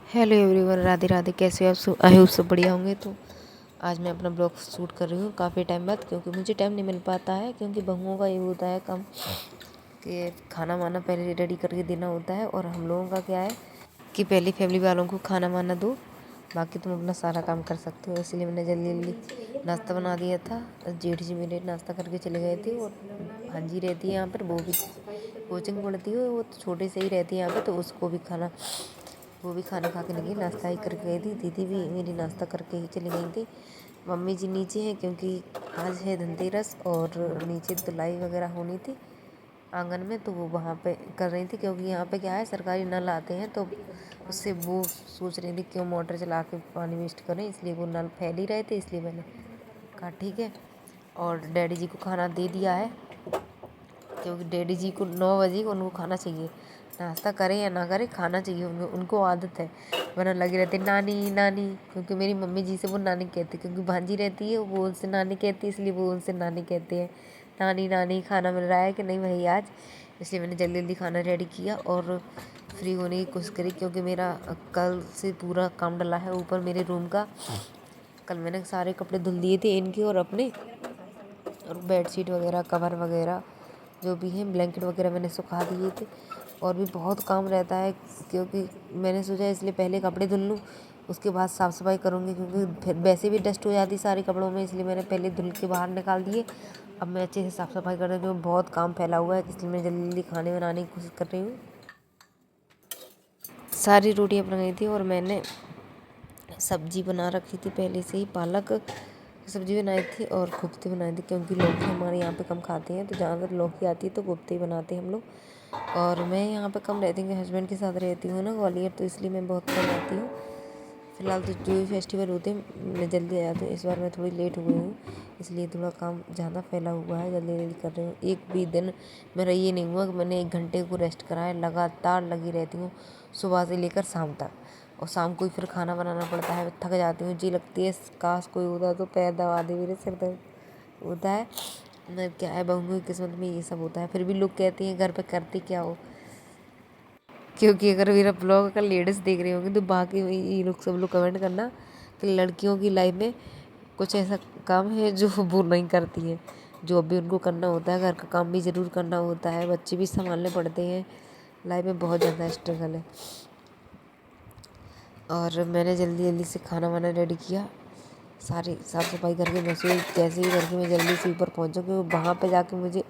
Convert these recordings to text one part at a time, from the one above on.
Hello everyone, Radhe Radhe. कैसे हो आप सब? आई होप सब बढ़िया होंगे। तो आज मैं अपना ब्लॉग शूट कर रही हूँ काफ़ी टाइम बाद, क्योंकि मुझे टाइम नहीं मिल पाता है। क्योंकि बहुओं का ये होता है काम कि खाना वाना पहले रेडी करके देना होता है, और हम लोगों का क्या है कि पहले फैमिली वालों को खाना वाना दो, बाकी तुम अपना सारा काम कर सकते हो। इसलिए मैंने जल्दी जल्दी नाश्ता बना दिया था। जेठ जी मेरे नाश्ता करके चले गए थे, और भांजी रहती है यहाँ पर, वो भी कोचिंग पढ़ती है, वो तो छोटे से ही रहती है यहाँ पर, तो उसको भी खाना खा के लगी, नाश्ता ही करके गई थी। दीदी भी मेरी नाश्ता करके ही चली गई थी। मम्मी जी नीचे हैं, क्योंकि आज है धनतेरस, और नीचे धुलाई वगैरह होनी थी आंगन में, तो वो वहाँ पे कर रही थी। क्योंकि यहाँ पे क्या है, सरकारी नल आते हैं, तो उससे वो सोच रही थी क्यों मोटर चला के पानी वेस्ट करें, इसलिए वो नल फैल ही रहे थे। इसलिए मैंने कहा ठीक है। और डैडी जी को खाना दे दिया है, क्योंकि डैडी जी को 9 बजे उनको खाना चाहिए। नाश्ता करें या ना करें, खाना चाहिए उनको आदत है। वरना लगे रहते नानी नानी, क्योंकि मेरी मम्मी जी से वो नानी कहते, क्योंकि भांजी रहती है वो उनसे नानी कहती है, इसलिए वो उनसे नानी कहते हैं। नानी नानी खाना मिल रहा है कि नहीं भाई आज। इसलिए मैंने जल्दी जल्दी खाना रेडी किया और फ्री होने की कोशिश करी, क्योंकि मेरा कल से पूरा काम डला है ऊपर मेरे रूम का। कल मैंने सारे कपड़े धुल दिए थे इनके और अपने, और बेडशीट वगैरह, कवर वगैरह जो भी है, ब्लैंकेट वगैरह मैंने सुखा दिए थे। और भी बहुत काम रहता है, क्योंकि मैंने सोचा इसलिए पहले कपड़े धुल लूँ, उसके बाद साफ़ सफाई करूँगी, क्योंकि फिर वैसे भी डस्ट हो जाती सारे कपड़ों में। इसलिए मैंने पहले धुल के बाहर निकाल दिए। अब मैं अच्छे से साफ़ सफाई कर रही हूँ, बहुत काम फैला हुआ है, इसलिए मैं जल्दी जल्दी खाने बनाने की कोशिश कर रही हूँ। सारी रोटियाँ बन गई थी, और मैंने सब्जी बना रखी थी पहले से ही। पालक की सब्ज़ी बनाई थी और कोफ्ते बनाए थे, क्योंकि लौकी हमारे यहाँ पे कम खाते हैं, तो ज़्यादातर लौकी आती है तो कोफ्ते ही बनाते हैं हम लोग। और मैं यहाँ पे कम रहती हूँ, हस्बैंड के साथ रहती हूँ ना ग्वालियर, तो इसलिए मैं बहुत कम रहती हूँ। फिलहाल तो जो भी फेस्टिवल होते हैं मैं जल्दी आ जाती हूँ। इस बार मैं थोड़ी लेट हो गई हूँ, इसलिए थोड़ा काम ज़्यादा फैला हुआ है, जल्दी जल्दी कर रही हूँ। एक भी दिन मेरा ये नहीं हुआ कि मैंने 1 घंटे को रेस्ट करा है। लगातार लगी रहती हूँ सुबह से लेकर शाम तक, और शाम को ही फिर खाना बनाना पड़ता है। थक जाती हूँ, जी लगती है काश कोई होता तो पैर दबा दे, मेरे सिर दर्द होता है। मैं क्या है, बहू की किस्मत में ये सब होता है। फिर भी लोग कहते हैं घर पे करते क्या हो, क्योंकि अगर मेरा ब्लॉग अगर लेडीज़ देख रही होंगी तो बाकी ये लोग सब लोग कमेंट करना कि लड़कियों की लाइफ में कुछ ऐसा काम है जो वो नहीं करती है। जो भी उनको करना होता है, घर का काम भी ज़रूर करना होता है, बच्चे भी संभालने पड़ते हैं। लाइफ में बहुत ज़्यादा स्ट्रगल है। और मैंने जल्दी जल्दी से खाना वाना रेडी किया, सारी साफ़ सफाई करके रसोई कैसे ही करके मैं जल्दी से ऊपर पहुँचा, क्योंकि वहाँ पे जाके मुझे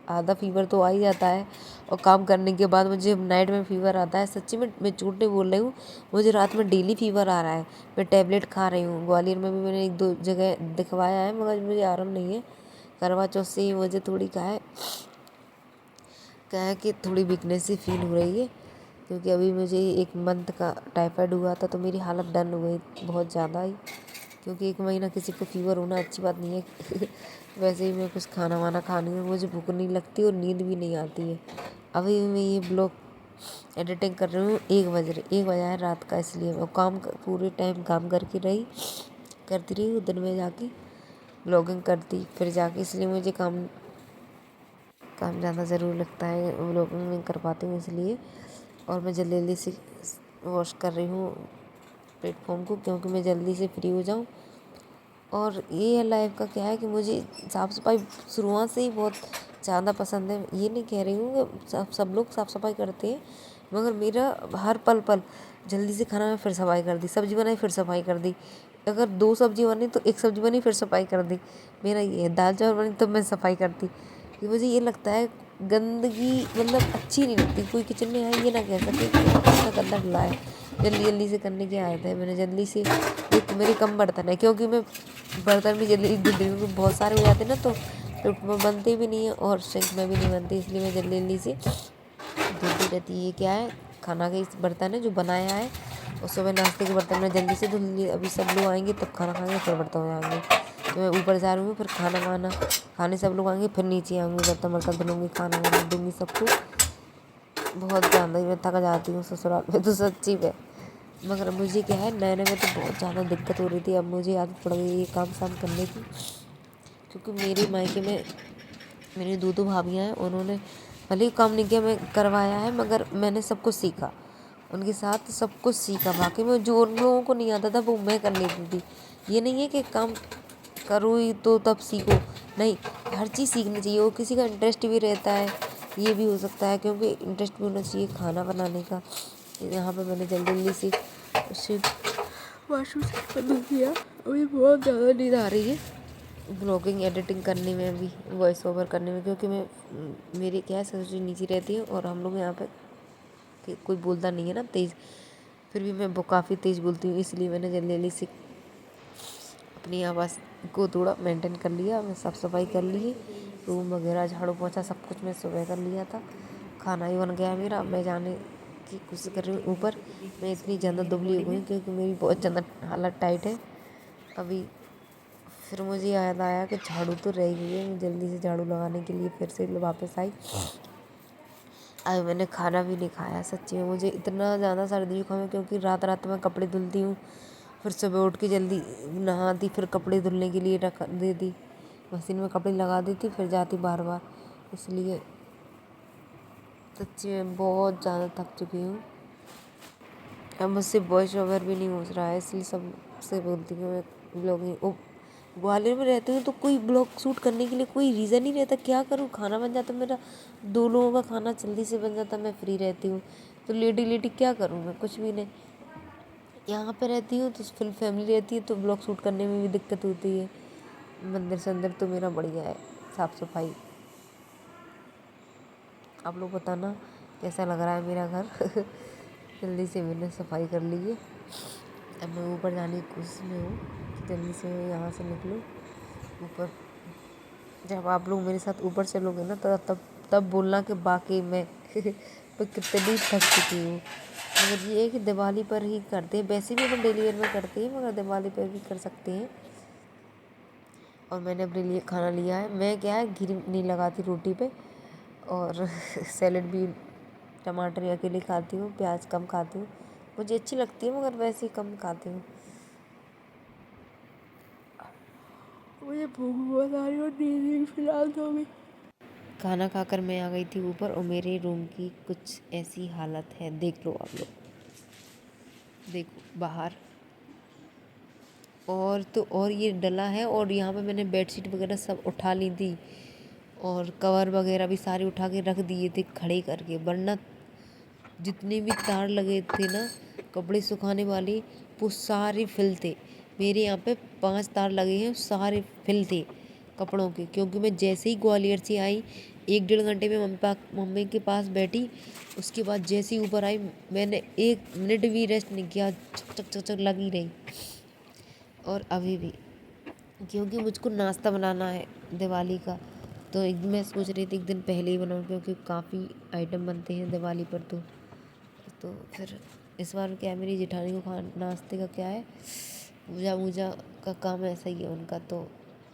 आधा फीवर तो आ ही जाता है, और काम करने के बाद मुझे नाइट में फीवर आता है। सच्ची में मैं झूठ नहीं बोल रही हूँ, मुझे रात में डेली फीवर आ रहा है। मैं टैबलेट खा रही हूँ, ग्वालियर में भी मैंने 1-2 जगह दिखवाया है, मगर मुझे आराम नहीं है। करवा चौथ से ही मुझे थोड़ी क्या है कि थोड़ी वीकनेस सी फील हो रही है, क्योंकि अभी मुझे 1 मंथ का टाइफाइड हुआ था, तो मेरी हालत डन हो गई बहुत ज़्यादा ही। क्योंकि 1 महीना किसी को फीवर होना अच्छी बात नहीं है। वैसे ही मैं कुछ खाना वाना खानी है, मुझे भूख नहीं लगती और नींद भी नहीं आती है। अभी मैं ये ब्लॉग एडिटिंग कर रही हूँ, 1 बजा है रात का। इसलिए मैं पूरे टाइम काम करती रही हूँ। दिन में जाके ब्लॉगिंग करती फिर जाके, इसलिए मुझे काम ज़्यादा ज़रूरी लगता है, व्लॉगिंग नहीं कर पाती हूँ इसलिए। और मैं जल्दी जल्दी से वॉश कर रही हूँ प्लेटफॉर्म को, क्योंकि मैं जल्दी से फ्री हो जाऊँ। और ये है लाइफ का क्या है कि मुझे साफ़ सफाई शुरुआत से ही बहुत ज़्यादा पसंद है। ये नहीं कह रही हूँ कि सब लोग साफ़ सफाई करते हैं, मगर मेरा हर पल पल जल्दी से खाना में फिर सफाई कर दी, सब्ज़ी बनाई फिर सफाई कर दी। अगर 2 सब्ज़ी बनी तो 1 सब्ज़ी बनी फिर सफाई कर दी। मेरा ये है, दाल चावल बनी तो मैं सफाई करती। कि मुझे ये लगता है गंदगी मतलब अच्छी नहीं लगती। कोई किचन में आए ये ना कह सके कि कितना गंदा डला है। जल्दी जल्दी से करने की आदत है। मैंने जल्दी से, एक मेरे कम बर्तन है, क्योंकि मैं बर्तन भी जल्दी 1-2 दिन में बहुत सारे हो जाते हैं ना, तो बनते भी नहीं है और सिंक में भी नहीं बनते। इसलिए मैं जल्दी जल्दी से धुलती रहती है। ये क्या है, खाना के बर्तन है जो बनाया है, और सुबह नाश्ते के बर्तन में जल्दी से धुल लिए। अभी सब लोग आएंगे तब खाना खाएंगे, फिर बर्तन हो जाएंगे। तो मैं ऊपर जा रही हूँ, फिर खाना वाना खाने सब लोग आएंगे, फिर नीचे आऊँगी, बर्तन वर्तन धुलूँगी, खाना वाना दूँगी सबको। बहुत ज़्यादा ही मैं थक जाती हूँ ससुराल में तो सच्ची में। मगर मुझे क्या है, नए नए में तो बहुत ज़्यादा दिक्कत हो रही थी, अब मुझे आदत पड़ गई ये काम शाम करने की। क्योंकि मेरे मायके में मेरी 2 भाभियाँ हैं, उन्होंने भले ही काम नहीं किया, मैं करवाया है, मगर मैंने सब कुछ सीखा। उनके साथ सब कुछ सीखा। वाकई में जो उन लोगों को नहीं आता था वो मैं कर लेती थी। ये नहीं है कि काम करो ही तो तब सीखो, नहीं, हर चीज़ सीखनी चाहिए। और किसी का इंटरेस्ट भी रहता है, ये भी हो सकता है, क्योंकि इंटरेस्ट भी होना चाहिए खाना बनाने का। यहाँ पे मैंने जल्दी जल्दी से उसे वाशरूम से बंद किया। अभी बहुत ज़्यादा नींद आ रही है ब्लॉगिंग एडिटिंग करने में, भी वॉइस ओवर करने में, क्योंकि मैं मेरी क्या है ससुर नीचे रहती है और हम लोग यहाँ पे कोई बोलता नहीं है ना तेज़, फिर भी मैं वो काफ़ी तेज़ बोलती हूँ, इसलिए मैंने जल्दी जल्दी से अपनी आवाज़ को थोड़ा मेंटेन कर लिया। मैं साफ़ सफाई कर ली, रूम वगैरह झाड़ू पोछा सब कुछ मैं सुबह कर लिया था। खाना ही बन गया मेरा। मैं जाने की कोशिश कर रही हूँ ऊपर। मैं इतनी ज़्यादा दुबली हो गई क्योंकि मेरी बहुत ज़्यादा हालत टाइट है अभी। फिर मुझे याद आया कि झाड़ू तो रह गई है। मैं जल्दी से झाड़ू लगाने के लिए फिर से वापस आई। अभी मैंने खाना भी नहीं खाया। सच्ची में मुझे इतना ज़्यादा सर्दी जुकाम है क्योंकि रात रात में कपड़े धुलती हूँ, फिर सुबह उठ के जल्दी नहाती, फिर कपड़े धुलने के लिए रख देती, मशीन में कपड़े लगा देती, फिर जाती बार बार। इसलिए सच्ची में बहुत ज़्यादा थक चुकी हूँ। अब मुझसे वॉइस ओवर भी नहीं हो रहा है, इसलिए सबसे बोलती हूँ मैं ब्लॉगिंग। ग्वालियर में रहती हूँ तो कोई ब्लॉग शूट करने के लिए कोई रीज़न नहीं रहता। क्या करूँ, खाना बन जाता मेरा, 2 लोगों का खाना जल्दी से बन जाता, मैं फ्री रहती हूँ। तो लेटी लेटी क्या करूँ मैं, कुछ भी नहीं। यहाँ पे रहती हूँ तो फुल फैमिली रहती है तो ब्लॉग शूट करने में भी दिक्कत होती है। मंदिर संदिर तो मेरा बढ़िया है, साफ़ सफाई। आप लोग बताना कैसा लग रहा है मेरा घर। जल्दी से मैंने सफाई कर ली है। अब मैं ऊपर जाने की कोशिश में हूँ कि जल्दी से मैं यहाँ से निकलूँ ऊपर। जब आप लोग मेरे साथ ऊपर चलोगे ना तो तब बोलना कि वाकई मैं तो कितनी थक चुकी हूँ। मगर ये है कि दिवाली पर ही करते हैं, वैसे भी हम डेली वेयर में करते हैं, मगर दिवाली पर भी कर सकते हैं। और मैंने अपने लिए खाना लिया है। मैं क्या है घी नहीं लगाती रोटी पे, और सैलेड भी टमाटर अकेले खाती हूँ, प्याज कम खाती हूँ। मुझे अच्छी लगती है मगर वैसे ही कम खाती हूँ। मुझे भूख बहुत आ रही है और नींद भी फिलहाल तो अभी। खाना खाकर मैं आ गई थी ऊपर और मेरे रूम की कुछ ऐसी हालत है, देख लो आप लोग, देखो बाहर। और तो और ये डला है और यहाँ पे मैंने बेडशीट वगैरह सब उठा ली थी और कवर वगैरह भी सारे उठा के रख दिए थे खड़े करके, वरना जितने भी तार लगे थे ना कपड़े सुखाने वाले वो सारे फिल थे। मेरे यहाँ पे 5 तार लगे हैं, सारे फिल थे कपड़ों के। क्योंकि मैं जैसे ही ग्वालियर से आई 1-1.5 घंटे में मम्मी के पास बैठी, उसके बाद जैसे ही ऊपर आई मैंने 1 मिनट भी रेस्ट नहीं किया, चक चक चक चक लगी रही। और अभी भी, क्योंकि मुझको नाश्ता बनाना है दिवाली का, तो एक मैं सोच रही थी एक दिन पहले ही बनाऊँ क्योंकि काफ़ी आइटम बनते हैं दिवाली पर। तो फिर इस बार क्या है, मेरी जेठानी को नाश्ते का क्या है, पूजा वूजा का काम ऐसा ही है उनका, तो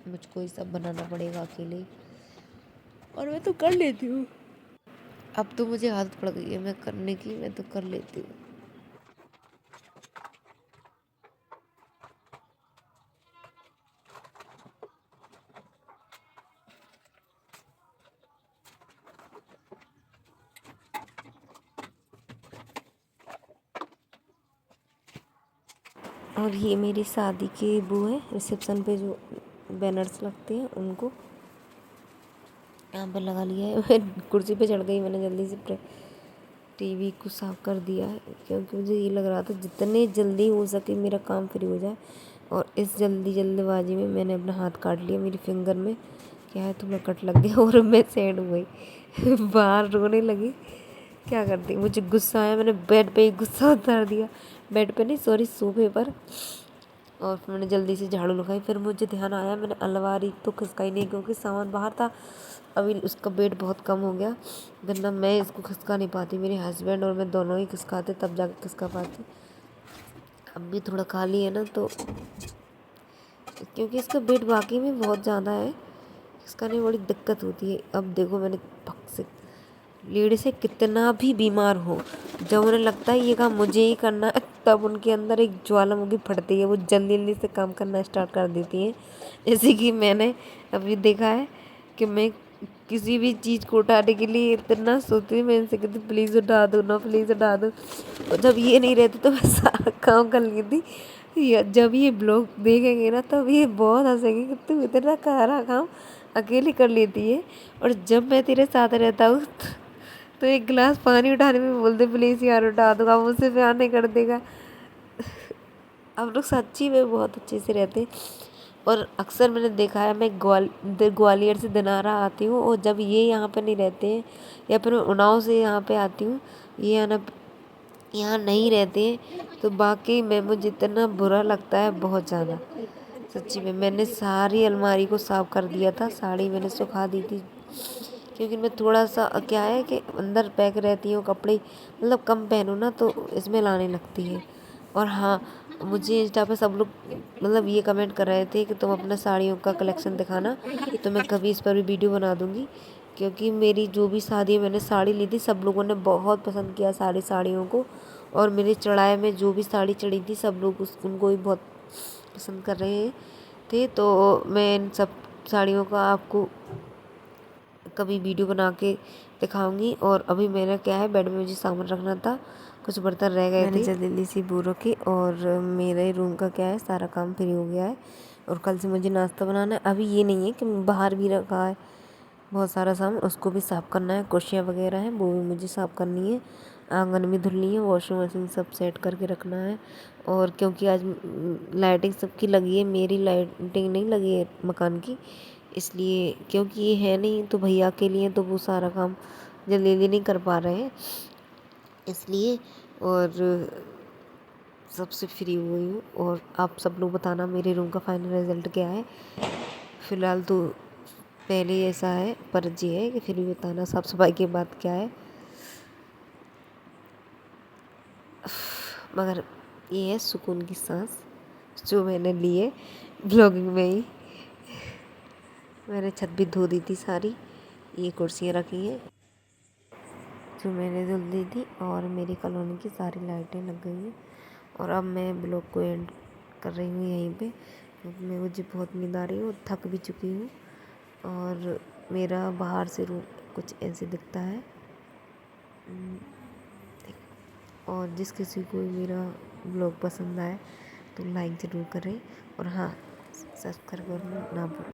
मुझको ही सब बनाना पड़ेगा अकेले। और मैं तो कर लेती हूँ, अब तो मुझे आदत पड़ गई है मैं करने की, मैं तो कर लेती हूँ। और ये मेरी शादी के वो है, रिसेप्शन पे जो बैनर्स लगते हैं उनको यहाँ पर लगा लिया है। मैं कुर्सी पे चढ़ गई, मैंने जल्दी से टीवी को साफ कर दिया है क्योंकि मुझे ये लग रहा था जितने जल्दी हो सके मेरा काम फ्री हो जाए। और इस जल्दीबाजी में मैंने अपना हाथ काट लिया, मेरी फिंगर में क्या है थोड़ा कट लग गया और मैं सैड हो गई। बाहर रोने लगी। क्या करती, मुझे गुस्सा आया, मैंने बेड पे ही गुस्सा उतार दिया, बेड पे नहीं सॉरी सोफे पर। और फिर मैंने जल्दी से झाड़ू लगाई। फिर मुझे ध्यान आया मैंने अलमारी तो खिसकाई नहीं क्योंकि सामान बाहर था, अभी उसका वेट बहुत कम हो गया, वरना मैं इसको खिसका नहीं पाती। मेरे हस्बैंड और मैं दोनों ही खिसकाते तब जाकर खिसका पाती। अब भी थोड़ा खाली है ना, तो क्योंकि इसका वेट वाकई में बहुत ज़्यादा है, इसका नहीं बड़ी दिक्कत होती है। अब देखो मैंने भक से लेडी से कितना भी बीमार हो, जब उन्हें लगता है ये काम मुझे ही करना है, तब उनके अंदर एक ज्वालामुखी फटती है, वो जल्दी जल्दी से काम करना स्टार्ट कर देती हैं। जैसे कि मैंने अभी देखा है कि मैं किसी भी चीज़ को उठाने के लिए इतना सोचती हूँ, मैं इनसे कहती प्लीज़ उठा दो ना, प्लीज़ उठा दो। और जब ये नहीं रहते तो मैं सारा काम कर लेती। जब ये ब्लॉग देखेंगे ना तब ये बहुत हंसेंगे कि तू इतना सारा काम अकेली कर लेती है, और जब मैं तेरे साथ रहता हूँ तो एक गिलास पानी उठाने में बोल दे प्लीज़ यार उठा दो, अब मुझसे प्यार नहीं कर देगा। हम लोग सच्ची में बहुत अच्छे से रहते हैं। और अक्सर मैंने देखा है, मैं ग्वालियर से दिनारा आती हूँ, और जब ये यहाँ पे नहीं रहते हैं या फिर मैं उन्नाव से यहाँ पे आती हूँ, ये यहाँ नहीं रहते हैं, तो बाकी में मुझे इतना बुरा लगता है बहुत ज़्यादा। सच्ची में मैंने सारी अलमारी को साफ़ कर दिया था, साड़ी मैंने सुखा दी थी, क्योंकि मैं थोड़ा सा क्या है कि अंदर पैक रहती हूँ, कपड़े मतलब कम पहनूँ ना तो इसमें लाने लगती है। और हाँ, मुझे इंस्टा पे सब लोग मतलब ये कमेंट कर रहे थे कि तुम अपना साड़ियों का कलेक्शन दिखाना, तो मैं कभी इस पर भी वीडियो बना दूँगी, क्योंकि मेरी जो भी शादी मैंने साड़ी ली थी सब लोगों ने बहुत पसंद किया साड़ियों को। और मेरी चढ़ाई में जो भी साड़ी चढ़ी थी सब लोग उनको भी बहुत पसंद कर रहे थे। तो मैं इन सब साड़ियों का आपको कभी वीडियो बना के दिखाऊंगी। और अभी मेरा क्या है, बेड में मुझे सामान रखना था, कुछ बर्तन रह गए थे, जल्दी सी वो रखी। और मेरे रूम का क्या है, सारा काम फ्री हो गया है, और कल से मुझे नाश्ता बनाना है। अभी ये नहीं है कि बाहर भी रखा है बहुत सारा सामान, उसको भी साफ़ करना है, कुर्सियाँ वगैरह हैं वो भी मुझे साफ़ करनी है, आंगन भी धुलनी है, वॉशिंग मशीन सब सेट करके रखना है। और क्योंकि आज लाइटिंग सबकी लगी है, मेरी लाइटिंग नहीं लगी है मकान की, इसलिए क्योंकि ये है नहीं तो भैया के लिए, तो वो सारा काम जल्दी जल्दी नहीं कर पा रहे हैं इसलिए। और सबसे फ्री हुई हूँ। और आप सब लोग बताना मेरे रूम का फाइनल रिजल्ट क्या है। फ़िलहाल तो पहले ऐसा है, पर ये है कि फिर भी बताना साफ़ सफाई के बाद क्या है। मगर ये है सुकून की सांस जो मैंने ली है ब्लॉगिंग में ही। मैंने छत भी धो दी थी सारी, ये कुर्सियाँ रखी हैं जो मैंने धुल दी थी, और मेरी कॉलोनी की सारी लाइटें लग गई हैं। और अब मैं ब्लॉग को एंड कर रही हूँ यहीं पे, क्योंकि मैं मुझे बहुत नींद आ रही हूँ, थक भी चुकी हूँ। और मेरा बाहर से रूम कुछ ऐसे दिखता है। और जिस किसी को भी मेरा ब्लॉग पसंद आए तो लाइक ज़रूर करें, और हाँ, सब्सक्राइब करना ना भूलें।